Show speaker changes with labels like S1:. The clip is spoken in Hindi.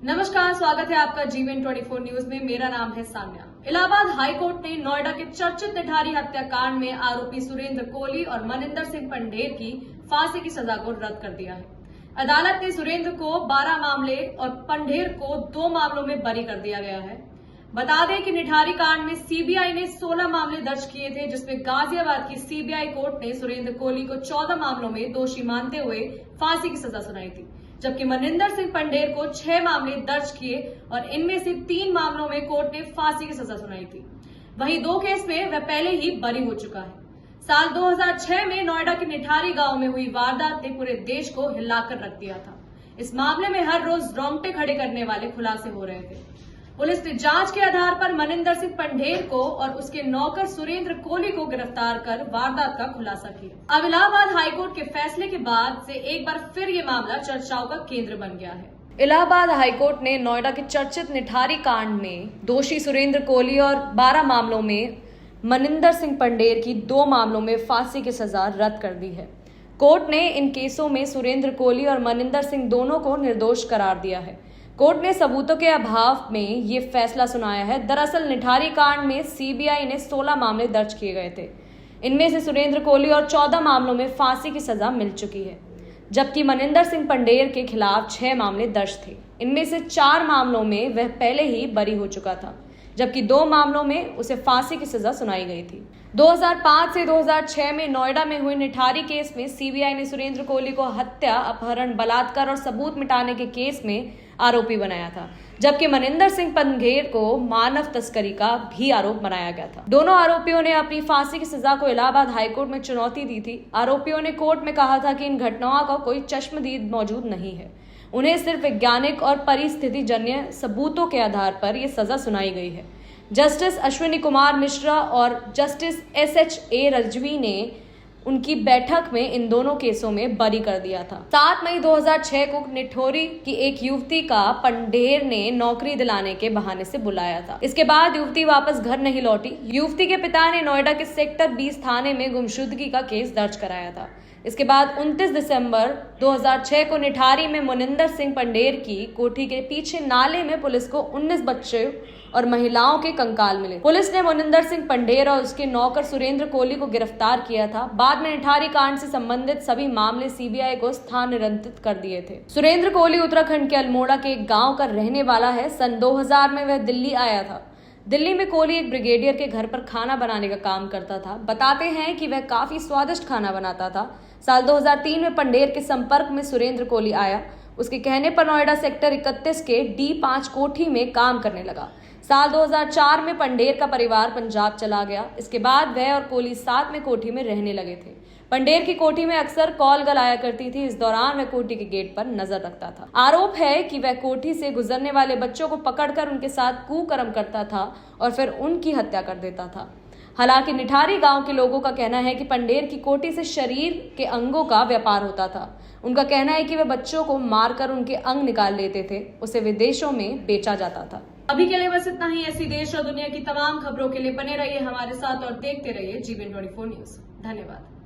S1: नमस्कार, स्वागत है आपका जीवन 24 न्यूज में। मेरा नाम है सान्या। इलाहाबाद हाईकोर्ट ने नोएडा के चर्चित निठारी हत्याकांड में आरोपी सुरेंद्र कोहली और मनिंदर सिंह पंढेर की फांसी की सजा को रद्द कर दिया है। अदालत ने सुरेंद्र को 12 मामले और पंढेर को 2 मामलों में बरी कर दिया गया है। बता दें कि निठारी कांड में सीबीआई ने 16 मामले दर्ज किए थे, जिसमें गाजियाबाद की सीबीआई कोर्ट ने सुरेंद्र कोहली को 14 मामलों में दोषी मानते हुए फांसी की सजा सुनाई थी, जबकि मनिंदर सिंह पंढेर को 6 मामले दर्ज किए और इनमें से 3 मामलों में कोर्ट ने फांसी की सजा सुनाई थी। वहीं 2 केस में वह पहले ही बरी हो चुका है। साल 2006 में नोएडा के निठारी गांव में हुई वारदात ने पूरे देश को हिलाकर रख दिया था। इस मामले में हर रोज रोंगटे खड़े करने वाले खुलासे हो रहे थे। पुलिस ने जांच के आधार पर मनिंदर सिंह पंढेर को और उसके नौकर सुरेंद्र कोहली को गिरफ्तार कर वारदात का खुलासा किया। अब इलाहाबाद हाईकोर्ट के फैसले के बाद से एक बार फिर ये मामला चर्चाओं का केंद्र बन गया है। इलाहाबाद हाईकोर्ट ने नोएडा के चर्चित निठारी कांड में दोषी सुरेंद्र कोहली और 12 मामलों में मनिंदर सिंह पंढेर की 2 मामलों में फांसी की सजा रद्द कर दी है। कोर्ट ने इन केसों में सुरेंद्र कोहली और मनिंदर सिंह दोनों को निर्दोष करार दिया है। कोर्ट ने सबूतों के अभाव में ये फैसला सुनाया है। दरअसल निठारी कांड में सीबीआई ने 16 मामले दर्ज किए गए थे। इनमें से सुरेंद्र कोहली और 14 मामलों में फांसी की सजा मिल चुकी है, जबकि मनिंदर सिंह पंढेर के खिलाफ 6 मामले दर्ज थे। इनमें से 4 मामलों में वह पहले ही बरी हो चुका था, जबकि 2 मामलों में उसे फांसी की सजा सुनाई गई थी। 2005 से 2006 में नोएडा में हुए निठारी केस में सीबीआई ने सुरेंद्र कोहली को हत्या, अपहरण, बलात्कार और सबूत मिटाने के केस में आरोपी बनाया था, जबकि मनिंदर सिंह पंढेर को मानव तस्करी का भी आरोप बनाया गया था। दोनों आरोपियों ने अपनी फांसी की सजा को इलाहाबाद हाईकोर्ट में चुनौती दी थी। आरोपियों ने कोर्ट में कहा था कि इन घटनाओं का कोई चश्मदीद मौजूद नहीं है। उन्हें सिर्फ वैज्ञानिक और परिस्थितिजन्य सबूतों के आधार पर यह सजा सुनाई गई है। जस्टिस अश्विनी कुमार मिश्रा और जस्टिस SHA रजवी ने उनकी बैठक में इन दोनों केसों में बरी कर दिया था। 7 मई 2006 को निठोरी की एक युवती का पंढेर ने नौकरी दिलाने के बहाने से बुलाया था। इसके बाद युवती वापस घर नहीं लौटी। युवती के पिता ने नोएडा के सेक्टर 20 थाने में गुमशुदगी का केस दर्ज कराया था। इसके बाद 29 दिसंबर 2006 को निठारी में मनिंदर सिंह पंढेर की कोठी के पीछे नाले में पुलिस को 19 बच्चे और महिलाओं के कंकाल मिले। पुलिस ने मनिंदर सिंह पंढेर और उसके नौकर सुरेंद्र कोहली को गिरफ्तार किया था। बाद में निठारी कांड से संबंधित सभी मामले सीबीआई को स्थानांतरित कर दिए थे। सुरेंद्र कोहली उत्तराखंड के अल्मोड़ा के एक गाँव का रहने वाला है। सन 2000 में वह दिल्ली आया था। दिल्ली में कोहली एक ब्रिगेडियर के घर पर खाना बनाने का काम करता था। बताते हैं कि वह काफी स्वादिष्ट खाना बनाता था। साल 2003 में पंढेर के संपर्क में सुरेंद्र कोहली आया। उसके कहने पर नोएडा सेक्टर 31 के D5 कोठी में काम करने लगा। साल 2004 में पंढेर का परिवार पंजाब चला गया। इसके बाद वह और कोहली साथ में कोठी में रहने लगे थे। पंढेर की कोठी में अक्सर कॉल गल आया करती थी। इस दौरान वह कोठी के गेट पर नजर रखता था। आरोप है कि वह कोठी से गुजरने वाले बच्चों को पकड़कर उनके साथ कुकर्म करता था और फिर उनकी हत्या कर देता था। हालांकि निठारी गांव के लोगों का कहना है कि पंढेर की कोठी से शरीर के अंगों का व्यापार होता था। उनका कहना है कि वे बच्चों को मारकर उनके अंग निकाल लेते थे। उसे विदेशों में बेचा जाता था। अभी के लिए बस इतना ही। ऐसी देश और दुनिया की तमाम खबरों के लिए बने रहिए हमारे साथ और देखते रहिए जीवन 24 न्यूज। धन्यवाद।